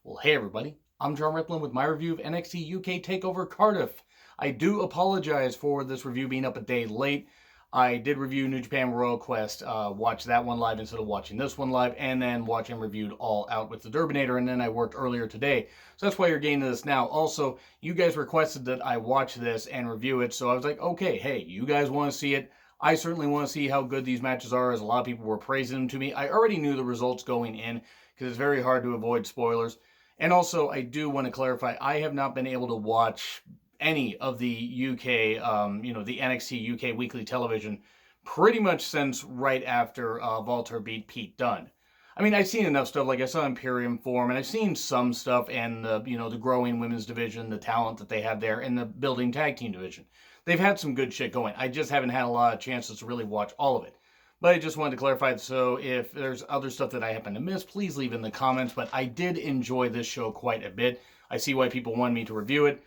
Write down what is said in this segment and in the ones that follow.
Well, hey everybody, I'm John Riplin with my review of NXT UK Takeover Cardiff. I do apologize for this review being up a day late. I did review New Japan Royal Quest, watch that one live instead of watching this one live, and then watch and reviewed All Out with the Durbinator, and then I worked earlier today. So that's why you're getting this now. Also, you guys requested that I watch this and review it, so I was like, okay, hey, you guys want to see it. I certainly want to see how good these matches are, as a lot of people were praising them to me. I already knew the results going in, because it's very hard to avoid spoilers. And also, I do want to clarify, I have not been able to watch any of the UK, the NXT UK weekly television pretty much since right after Walter beat Pete Dunne. I mean, I've seen enough stuff, like I saw Imperium Forum, and I've seen some stuff, and the growing women's division, the talent that they have there, and the building tag team division. They've had some good shit going. I just haven't had a lot of chances to really watch all of it. But I just wanted to clarify, so if there's other stuff that I happen to miss, please leave in the comments. But I did enjoy this show quite a bit. I see why people wanted me to review it.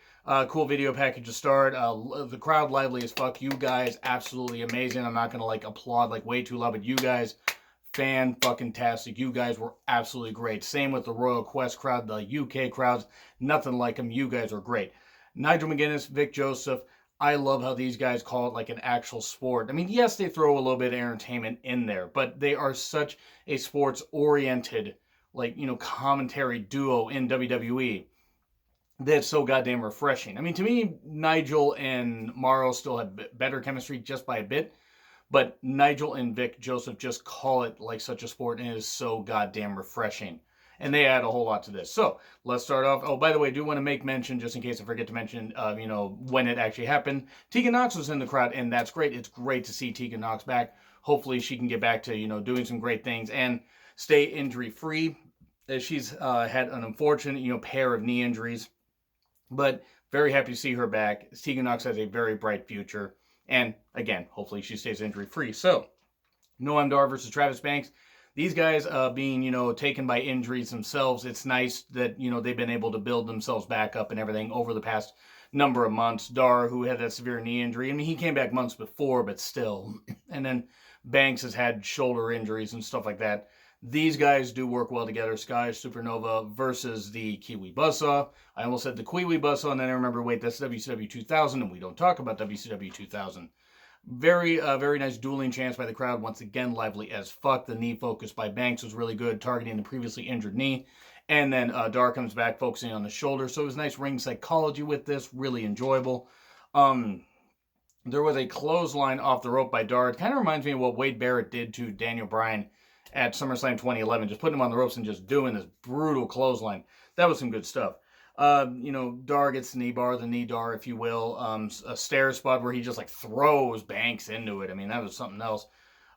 Cool video package to start. The crowd lively as fuck. You guys absolutely amazing. I'm not going to applaud way too loud, but you guys fan-fucking-tastic. You guys were absolutely great. Same with the Royal Quest crowd, the UK crowds. Nothing like them. You guys were great. Nigel McGuinness, Vic Joseph. I love how these guys call it like an actual sport. I mean, yes, they throw a little bit of entertainment in there, but they are such a sports-oriented, commentary duo in WWE that's so goddamn refreshing. I mean, to me, Nigel and Mauro still have better chemistry just by a bit, but Nigel and Vic Joseph just call it like such a sport, and it is so goddamn refreshing. And they add a whole lot to this. So let's start off. Oh, by the way, I do want to make mention, just in case I forget to mention, when it actually happened. Tegan Nox was in the crowd, and that's great. It's great to see Tegan Nox back. Hopefully she can get back to, doing some great things and stay injury-free, as she's had an unfortunate, pair of knee injuries. But very happy to see her back. Tegan Nox has a very bright future. And, again, hopefully she stays injury-free. So, Noam Dar versus Travis Banks. These guys being, taken by injuries themselves, it's nice that, they've been able to build themselves back up and everything over the past number of months. Dar, who had that severe knee injury, I mean, he came back months before, but still. And then Banks has had shoulder injuries and stuff like that. These guys do work well together. Sky Supernova versus the Kiwi Buzzsaw. I almost said the Kiwi Buzzsaw, and then I remember, wait, that's WCW 2000, and we don't talk about WCW 2000. Very nice dueling chants by the crowd. Once again, lively as fuck. The knee focus by Banks was really good, targeting the previously injured knee. And then Dar comes back, focusing on the shoulder. So it was nice ring psychology with this. Really enjoyable. There was a clothesline off the rope by Dar. It kind of reminds me of what Wade Barrett did to Daniel Bryan at SummerSlam 2011. Just putting him on the ropes and just doing this brutal clothesline. That was some good stuff. Dar gets the knee Dar, if you will. A stair spot where he just throws Banks into it. I mean, that was something else.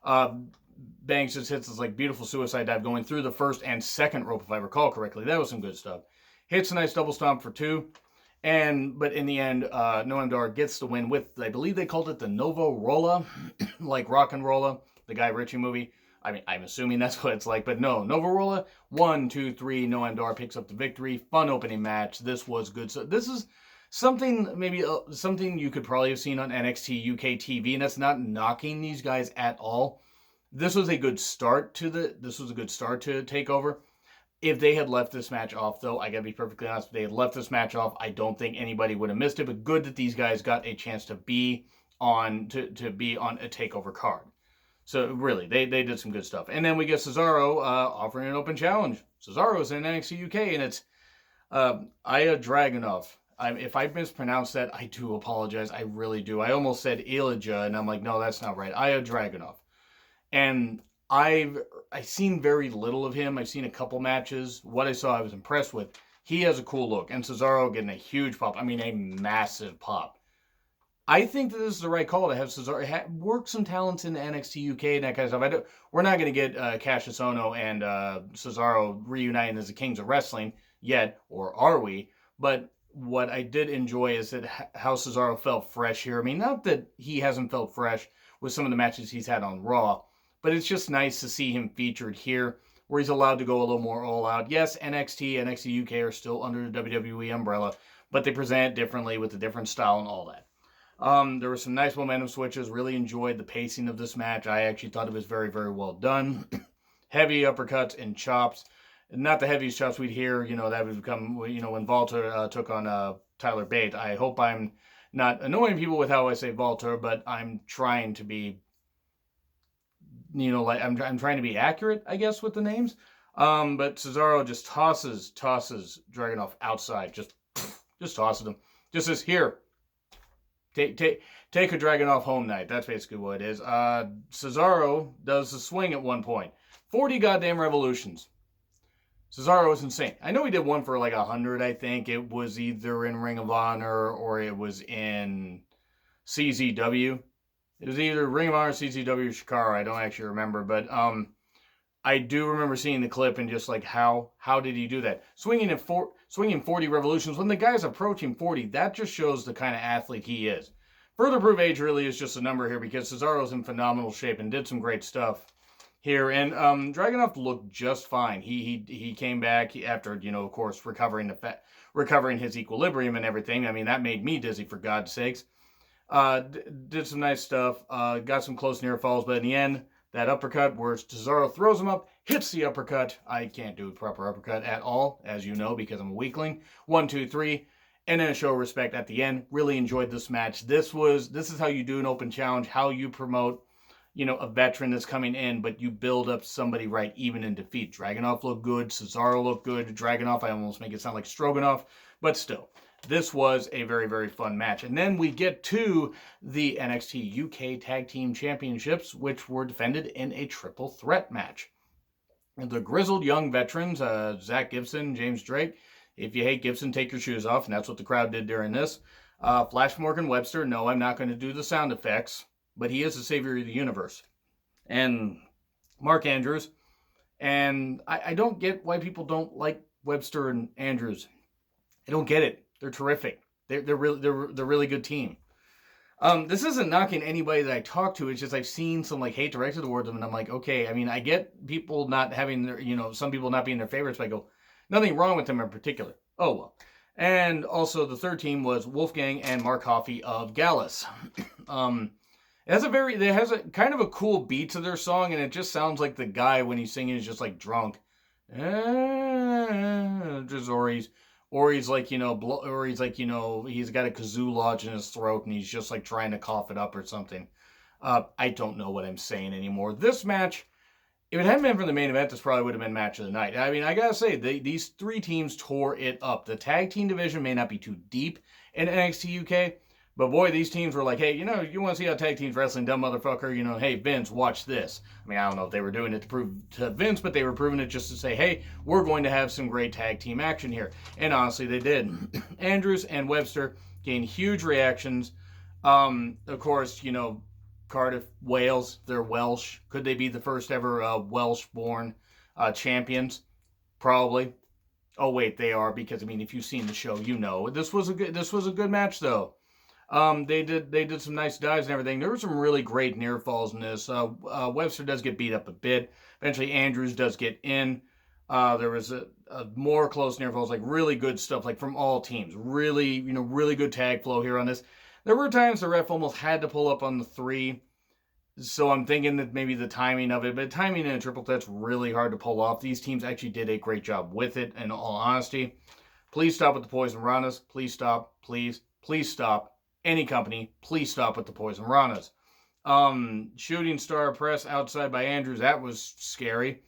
Banks just hits this beautiful suicide dive going through the first and second rope, if I recall correctly. That was some good stuff. Hits a nice double stomp for 2. But in the end, Noam Dar gets the win with, I believe they called it the Novo Rolla, like Rock and Rolla, the Guy Ritchie movie. I mean, I'm assuming that's what it's like, but no. Novarola, 1, 2, 3, Noam Dar picks up the victory. Fun opening match. This was good. So this is something, maybe something you could probably have seen on NXT UK TV, and that's not knocking these guys at all. This was a good start to Takeover. If they had left this match off, though, I gotta be perfectly honest, if they had left this match off, I don't think anybody would have missed it, but good that these guys got a chance to be on a Takeover card. So, really, they did some good stuff. And then we get Cesaro offering an open challenge. Cesaro's in NXT UK, and it's Ilya Dragunov. If I mispronounced that, I do apologize. I really do. I almost said Ilja, and I'm like, no, that's not right. Ilya Dragunov. And I've seen very little of him. I've seen a couple matches. What I saw, I was impressed with. He has a cool look. And Cesaro getting a huge pop. I mean, a massive pop. I think that this is the right call to have Cesaro work some talents in the NXT UK and that kind of stuff. We're not going to get Cassius Ohno and Cesaro reuniting as the Kings of Wrestling yet, or are we? But what I did enjoy is that how Cesaro felt fresh here. I mean, not that he hasn't felt fresh with some of the matches he's had on Raw, but it's just nice to see him featured here, where he's allowed to go a little more all out. Yes, NXT UK are still under the WWE umbrella, but they present it differently with a different style and all that. There were some nice momentum switches. Really enjoyed the pacing of this match. I actually thought it was very, very well done. Heavy uppercuts and chops. not the heaviest chops we'd hear, that would become, when Walter took on Tyler Bate. I hope I'm not annoying people with how I say Walter, but I'm trying to be, like I'm trying to be accurate, I guess, with the names. But Cesaro just tosses Dragunov outside, just tosses him. Just says, here, take a Dragunov home night. That's basically what it is. Cesaro does the swing at one point. 40 goddamn revolutions. Cesaro is insane. I know he did one for like 100, I think. It was either in Ring of Honor or it was in CZW. It was either Ring of Honor, CZW, or Shikara. I don't actually remember. But I do remember seeing the clip and just like, how did he do that? Swinging 40 revolutions. When the guy's approaching 40, that just shows the kind of athlete he is. Further proof age really is just a number here because Cesaro's in phenomenal shape and did some great stuff here. And Dragunov looked just fine. He came back after, of course, recovering his equilibrium and everything. I mean, that made me dizzy, for God's sakes. Did some nice stuff. Got some close near falls, but in the end, that uppercut where Cesaro throws him up, hits the uppercut. I can't do a proper uppercut at all, as you know, because I'm a weakling. 1, 2, 3. And then a show of respect at the end. Really enjoyed this match. This is how you do an open challenge, how you promote, a veteran that's coming in, but you build up somebody right even in defeat. Dragunov looked good. Cesaro looked good. Dragunov, I almost make it sound like Stroganoff, but still. This was a very, very fun match. And then we get to the NXT UK Tag Team Championships, which were defended in a triple threat match. And the grizzled young veterans, Zach Gibson, James Drake. If you hate Gibson, take your shoes off. And that's what the crowd did during this. Flash Morgan Webster. No, I'm not going to do the sound effects, but he is the savior of the universe. And Mark Andrews. And I don't get why people don't like Webster and Andrews. I don't get it. They're terrific. They're really good team. This isn't knocking anybody that I talk to. It's just I've seen some like hate directed towards them, and I'm like, okay. I mean, I get people not having their, some people not being their favorites, but I go, nothing wrong with them in particular. Oh well. And also the third team was Wolfgang and Mark Coffey of Gallus. It has a kind of a cool beat to their song, and it just sounds like the guy when he's singing is just like drunk. Or he's like, he's got a kazoo lodge in his throat and he's just like trying to cough it up or something. I don't know what I'm saying anymore. This match, if it hadn't been for the main event, this probably would have been match of the night. I mean, I gotta say, these three teams tore it up. The tag team division may not be too deep in NXT UK, but boy, these teams were like, hey, you want to see how tag teams wrestling, dumb motherfucker, hey, Vince, watch this. I mean, I don't know if they were doing it to prove to Vince, but they were proving it just to say, hey, we're going to have some great tag team action here. And honestly, they did. Andrews and Webster gained huge reactions. Of course, Cardiff, Wales, they're Welsh. Could they be the first ever Welsh-born champions? Probably. Oh, wait, they are, because, I mean, if you've seen the show, This was a good match, though. They did some nice dives and everything. There were some really great near falls in this. Webster does get beat up a bit. Eventually, Andrews does get in. There was a more close near falls, like really good stuff, like from all teams. Really, really good tag flow here on this. There were times the ref almost had to pull up on the 3. So I'm thinking that maybe the timing of it, but timing in a triple threat's really hard to pull off. These teams actually did a great job with it, in all honesty. Please stop with the Poison Ranas. Please stop. Please stop. Any company, please stop with the Poison Ranas. Shooting star press outside by Andrews, that was scary.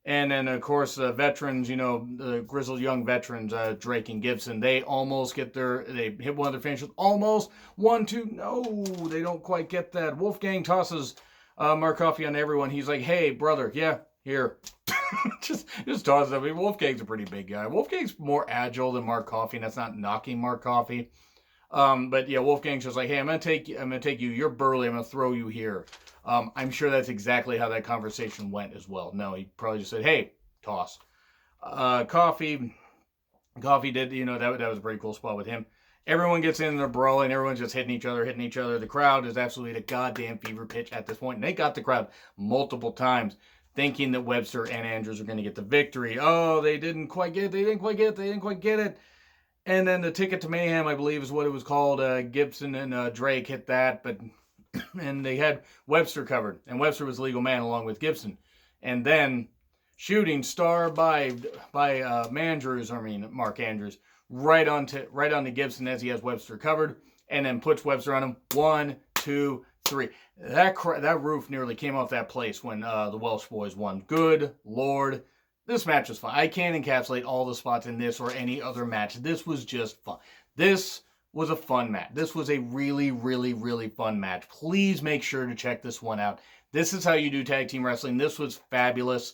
And then, of course, the veterans, the grizzled young veterans, Drake and Gibson, they almost they hit one of their finishes. Almost. 1, 2, no, they don't quite get that. Wolfgang tosses Mark Coffey on everyone. He's like, hey, brother, yeah, here. just tosses him. I mean, Wolfgang's a pretty big guy. Wolfgang's more agile than Mark Coffey, and that's not knocking Mark Coffey. But yeah, Wolfgang's just like, hey, I'm gonna take you. You're burly. I'm gonna throw you here. I'm sure that's exactly how that conversation went as well. No, he probably just said, hey, toss. Coffee did, that was a pretty cool spot with him. Everyone gets in, they're brawling. Everyone's just hitting each other. The crowd is absolutely at a goddamn fever pitch at this point. And they got the crowd multiple times thinking that Webster and Andrews are going to get the victory. Oh, they didn't quite get it. And then the Ticket to Mayhem, I believe is what it was called. Gibson and Drake hit that, and they had Webster covered. And Webster was the legal man along with Gibson. And then Shooting star by Mark Andrews, right onto Gibson as he has Webster covered, and then puts Webster on him. 1, 2, 3. That roof nearly came off that place when the Welsh boys won. Good Lord. This match was fun. I can't encapsulate all the spots in this or any other match. This was just fun. This was a fun match. This was a really, really, really fun match. Please make sure to check this one out. This is how you do tag team wrestling. This was fabulous.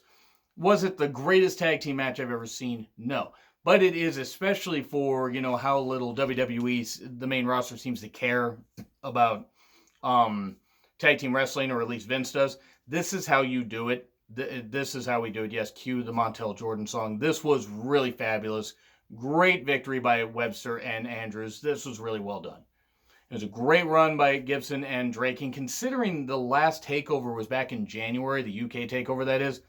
Was it the greatest tag team match I've ever seen? No. But it is, especially for, how little WWE, the main roster, seems to care about tag team wrestling, or at least Vince does. This is how you do it. This is how we do it. Yes, cue the Montel Jordan song. This was really fabulous. Great victory by Webster and Andrews. This was really well done. It was a great run by Gibson and Drake. And considering the last takeover was back in January, the UK takeover that is,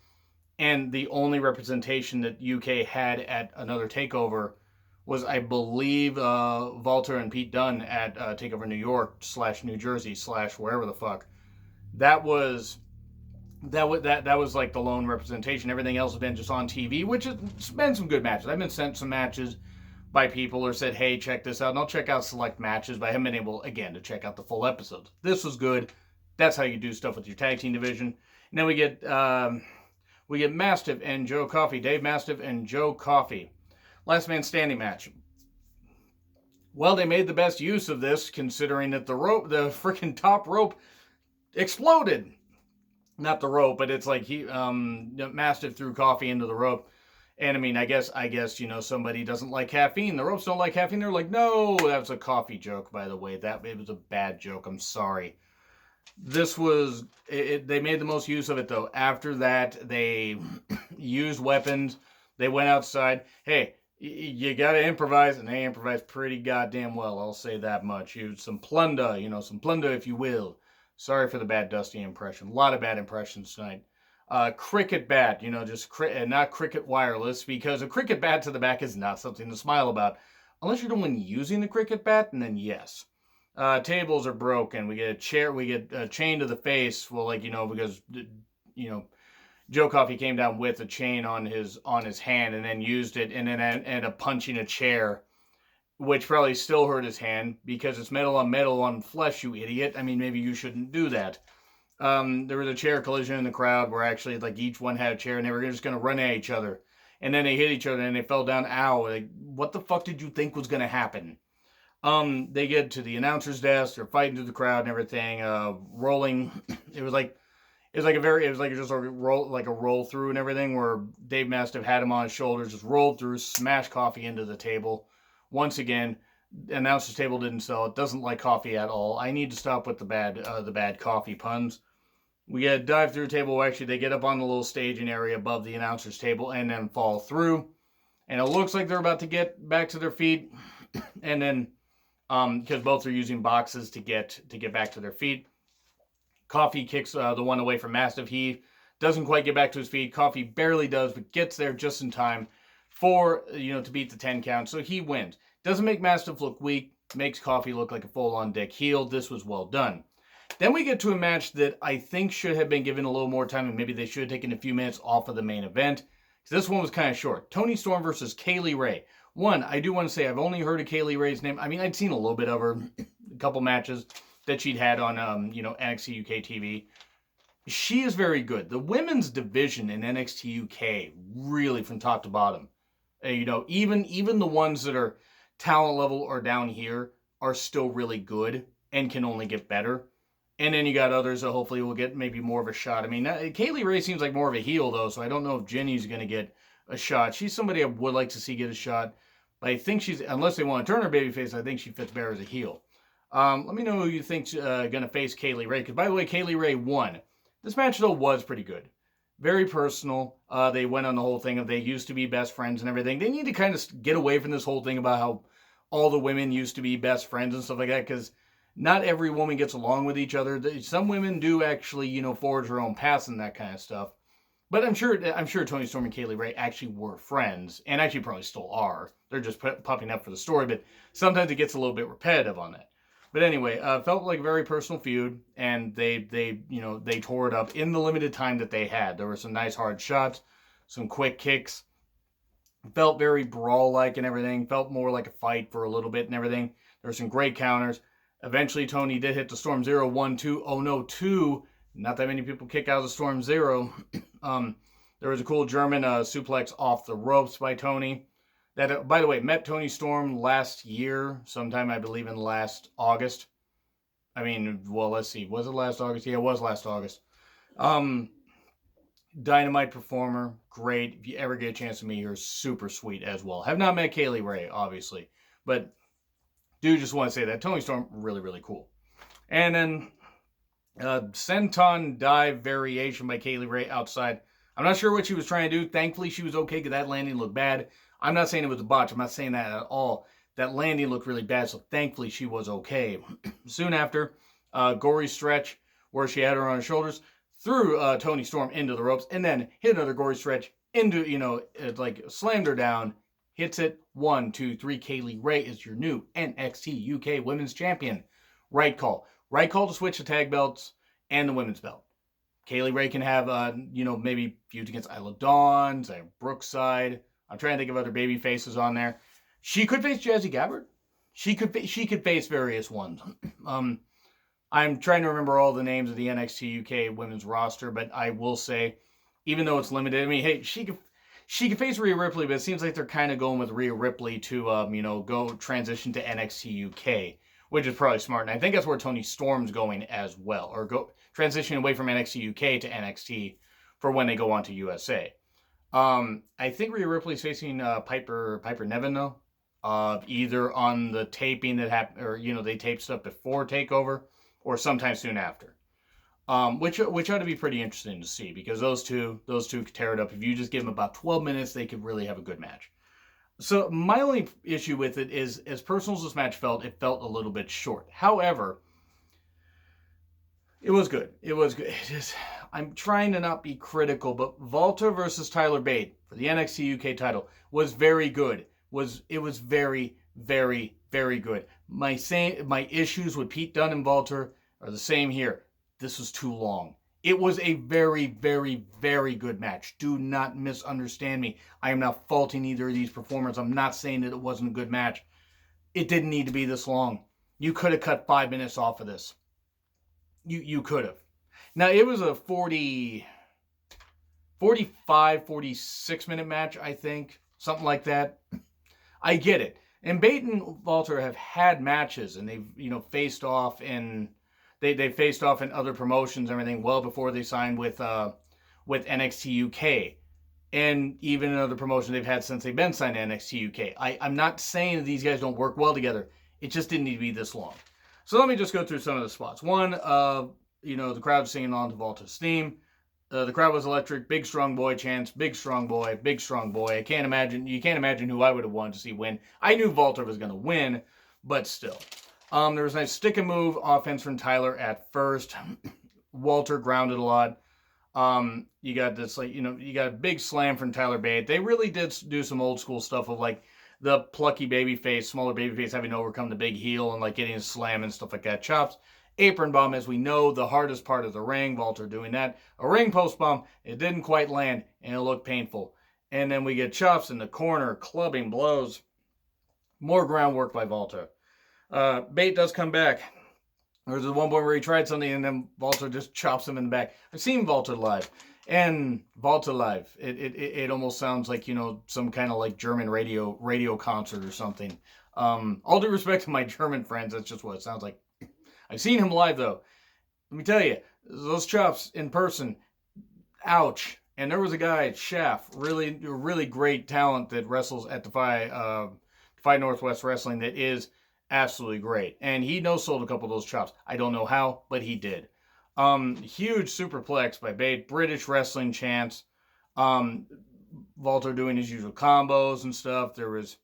and the only representation that UK had at another takeover was, I believe, Walter and Pete Dunne at Takeover New York / New Jersey / wherever the fuck. That was like the lone representation. Everything else has been just on TV, which has been some good matches. I've been sent some matches by people or said, hey, check this out. And I'll check out select matches, but I haven't been able, again, to check out the full episodes. This was good. That's how you do stuff with your tag team division. And then we get Mastiff and Joe Coffey. Dave Mastiff and Joe Coffey. Last man standing match. Well, they made the best use of this, considering that the freaking top rope exploded. Not the rope, but it's like Mastiff threw Coffey into the rope. And I mean, I guess, somebody doesn't like caffeine. The ropes don't like caffeine. They're like, no, that was a coffee joke, by the way. It was a bad joke. I'm sorry. This was, they made the most use of it, though. After that, they used weapons. They went outside. Hey, you got to improvise, and they improvised pretty goddamn well. I'll say that much. Used some plunder, some plunder, if you will. Sorry for the bad Dusty impression. A lot of bad impressions tonight. Cricket bat, not cricket wireless, because a cricket bat to the back is not something to smile about. Unless you're the one using the cricket bat, and then yes. Tables are broken. We get a chair. We get a chain to the face. Well, because Joe Coffey came down with a chain on his hand and then used it, and then ended up punching a chair, which probably still hurt his hand because it's metal on flesh. You idiot! I mean, maybe you shouldn't do that. There was a chair collision in the crowd where actually each one had a chair and they were just going to run at each other, and then they hit each other and they fell down. Ow! What the fuck did you think was going to happen? They get to the announcer's desk. They're fighting through the crowd and everything. Rolling. It was just a roll through and everything, where Dave Mastiff had him on his shoulders, just rolled through, smashed Coffey into the table. Once again, the announcer's table didn't sell. It doesn't like Coffey at all. I need to stop with the bad Coffey puns. We get a dive through table where actually they get up on the little staging area above the announcer's table and then fall through. And it looks like they're about to get back to their feet. And then, because both are using boxes to get back to their feet, Coffey kicks the one away from Mastiff. He doesn't quite get back to his feet. Coffey barely does, but gets there just in time for, to beat the 10 count. So he wins. Doesn't make Mastiff look weak. Makes Coffey look like a full-on dick heel. This was well done. Then we get to a match that I think should have been given a little more time, and maybe they should have taken a few minutes off of the main event. This one was kind of short. Toni Storm versus Kaylee Rey. One, I do want to say I've only heard of Kaylee Rey's name. I mean, I'd seen a little bit of her, a couple matches that she'd had on, NXT UK TV. She is very good. The women's division in NXT UK, really from top to bottom, even the ones that are talent level or down here are still really good and can only get better. And then you got others that hopefully will get maybe more of a shot. I mean, Kaylee Rey seems like more of a heel, though, so I don't know if Jenny's going to get a shot. She's somebody I would like to see get a shot. But I think unless they want to turn her babyface, I think she fits better as a heel. Let me know who you think's going to face Kaylee Rey. Because, by the way, Kaylee Rey won. This match, though, was pretty good. Very personal. They went on the whole thing of they used to be best friends and everything. They need to kind of get away from this whole thing about how all the women used to be best friends and stuff like that. Because not every woman gets along with each other. Some women do actually, forge their own paths and that kind of stuff. But I'm sure Toni Storm and Kaylee Rey actually were friends, and actually probably still are. They're just popping up for the story, but sometimes it gets a little bit repetitive on that. But anyway, felt like a very personal feud, and they tore it up in the limited time that they had. There were some nice hard shots, some quick kicks. Felt very brawl-like and everything. Felt more like a fight for a little bit and everything. There were some great counters. Eventually, Tony did hit the Storm Zero 1, 2. Oh no, 2. Not that many people kick out of the Storm Zero. There was a cool German suplex off the ropes by Tony. That, by the way, met Tony Storm last year, sometime I believe in last August. I mean, well, let's see. Was it last August? Yeah, it was last August. Dynamite performer, great. If you ever get a chance to meet her, super sweet as well. Have not met Kaylee Rey, obviously, but do just want to say that Tony Storm, really, really cool. And then senton dive variation by Kaylee Rey outside. I'm not sure what she was trying to do. Thankfully, she was okay because that landing looked bad. I'm not saying it was a botch. I'm not saying that at all. That landing looked really bad, so thankfully she was okay. Soon after, gory stretch where she had her on her shoulders, threw Tony Storm into the ropes, and then hit another gory stretch into, like slammed her down, hits it. 1, 2, 3. Kaylee Rey is your new NXT UK Women's Champion. Right call. Right call to switch the tag belts and the women's belt. Kaylee Rey can have, maybe feuds against Isla Dawn, Brookside. I'm trying to think of other baby faces on there. She could face Jazzy Gabbard. She could face various ones. I'm trying to remember all the names of the NXT UK women's roster, but I will say, even though it's limited, I mean, hey, she could face Rhea Ripley, but it seems like they're kind of going with Rhea Ripley to, go transition to NXT UK, which is probably smart. And I think that's where Tony Storm's going as well, or go transition away from NXT UK to NXT for when they go on to USA. I think Rhea Ripley's facing Piper Niven though, either on the taping that happened, or they taped stuff before Takeover, or sometime soon after. Which ought to be pretty interesting to see, because those two could tear it up. If you just give them about 12 minutes, they could really have a good match. So my only issue with it is, as personal as this match felt, it felt a little bit short. However, it was good. It was good. I'm trying to not be critical, but Walter versus Tyler Bate for the NXT UK title was very good. It was very, very, very good. My issues with Pete Dunne and Walter are the same here. This was too long. It was a very, very, very good match. Do not misunderstand me. I am not faulting either of these performers. I'm not saying that it wasn't a good match. It didn't need to be this long. You could have cut 5 minutes off of this. You could have. Now, it was a 46 minute match, I think. Something like that. I get it. And Bate and Walter have had matches, and they've, faced off in... They faced off in other promotions and everything well before they signed with NXT UK. And even in other promotions they've had since they've been signed to NXT UK. I'm not saying that these guys don't work well together. It just didn't need to be this long. So let me just go through some of the spots. One, the crowd singing on to Walter's theme. The crowd was electric. Big strong boy chants. Big strong boy. Big strong boy. You can't imagine who I would have wanted to see win. I knew Walter was going to win, but still. There was a nice stick and move offense from Tyler at first. Walter grounded a lot. You got this, you got a big slam from Tyler Bate. They really did do some old school stuff of the plucky babyface, smaller babyface having to overcome the big heel and getting a slam and stuff like that. Chops. Apron bomb, as we know, the hardest part of the ring. Walter doing that. A ring post bomb. It didn't quite land, and it looked painful. And then we get chops in the corner, clubbing blows. More groundwork by Walter. Bate does come back. There's one point where he tried something, and then Walter just chops him in the back. I've seen Walter live. And Walter live, it almost sounds like, some kind of German radio concert or something. All due respect to my German friends, that's just what it sounds like. I've seen him live, though. Let me tell you, those chops in person, ouch. And there was a guy, Shaft, really great talent that wrestles at Defy Northwest Wrestling that is absolutely great. And he no-sold a couple of those chops. I don't know how, but he did. Huge superplex by Bate. British wrestling chants. Walter doing his usual combos and stuff. There was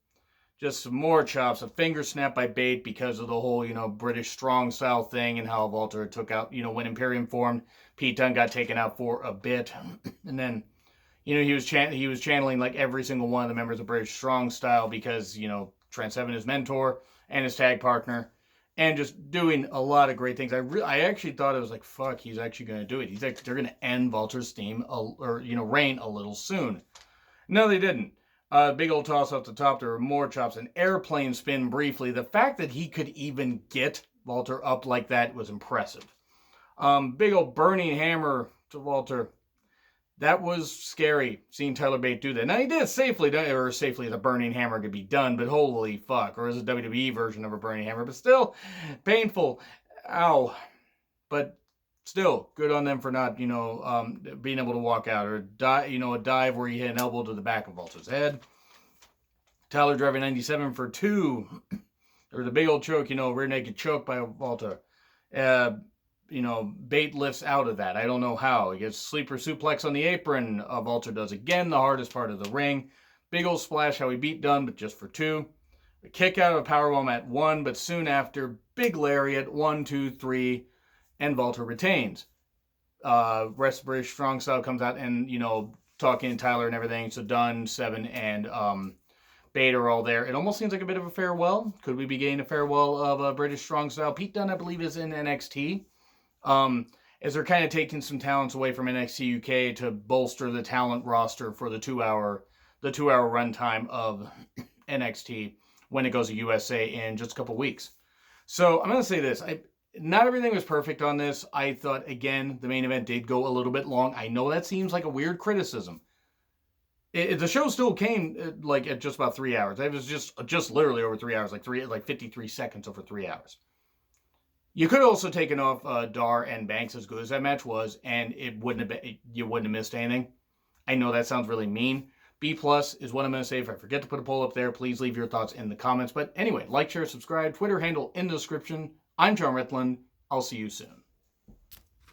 just some more chops. A finger snap by Bate because of the whole, British strong style thing and how Walter took out, when Imperium formed. Pete Dunne got taken out for a bit. And then, he was channeling every single one of the members of British strong style because, Trent Seven, his mentor, and his tag partner. and just doing a lot of great things. I actually thought it was like, fuck, he's actually going to do it. They're going to end Walter's reign a little soon. No, they didn't. Big old toss off the top. There were more chops. An airplane spin briefly. The fact that he could even get Walter up like that was impressive. Big old burning hammer to Walter. That was scary, seeing Tyler Bate do that. Now, he did safely the burning hammer could be done, but holy fuck. Or is a WWE version of a burning hammer, but still painful. Ow. But still, good on them for not, being able to walk out. Or, a dive where he hit an elbow to the back of Walter's head. Tyler driving 97 for 2. There was a big old choke, rear naked choke by Walter. Bate lifts out of that. I don't know how. He gets sleeper suplex on the apron. Walter does again, the hardest part of the ring. Big old splash, how he beat Dunn, but just for 2. A kick out of a powerbomb at 1, but soon after, big lariat, 1, 2, 3, and Walter retains. Rest British Strong Style comes out and, talking to Tyler and everything. So Dunn, 7, and Bate are all there. It almost seems like a bit of a farewell. Could we be getting a farewell of British Strong Style? Pete Dunne, I believe, is in NXT. As they're kind of taking some talents away from NXT UK to bolster the talent roster for the 2-hour runtime of NXT when it goes to USA in just a couple weeks. So I'm going to say this. Not everything was perfect on this. I thought, again, the main event did go a little bit long. I know that seems like a weird criticism. The show still came at just about 3 hours. It was just literally over 3 hours, like 53 seconds over 3 hours. You could have also taken off Dar and Banks, as good as that match was, and you wouldn't have missed anything. I know that sounds really mean. B+ is what I'm going to say. If I forget to put a poll up there, please leave your thoughts in the comments. But anyway, like, share, subscribe, Twitter handle in the description. I'm John Ritland. I'll see you soon.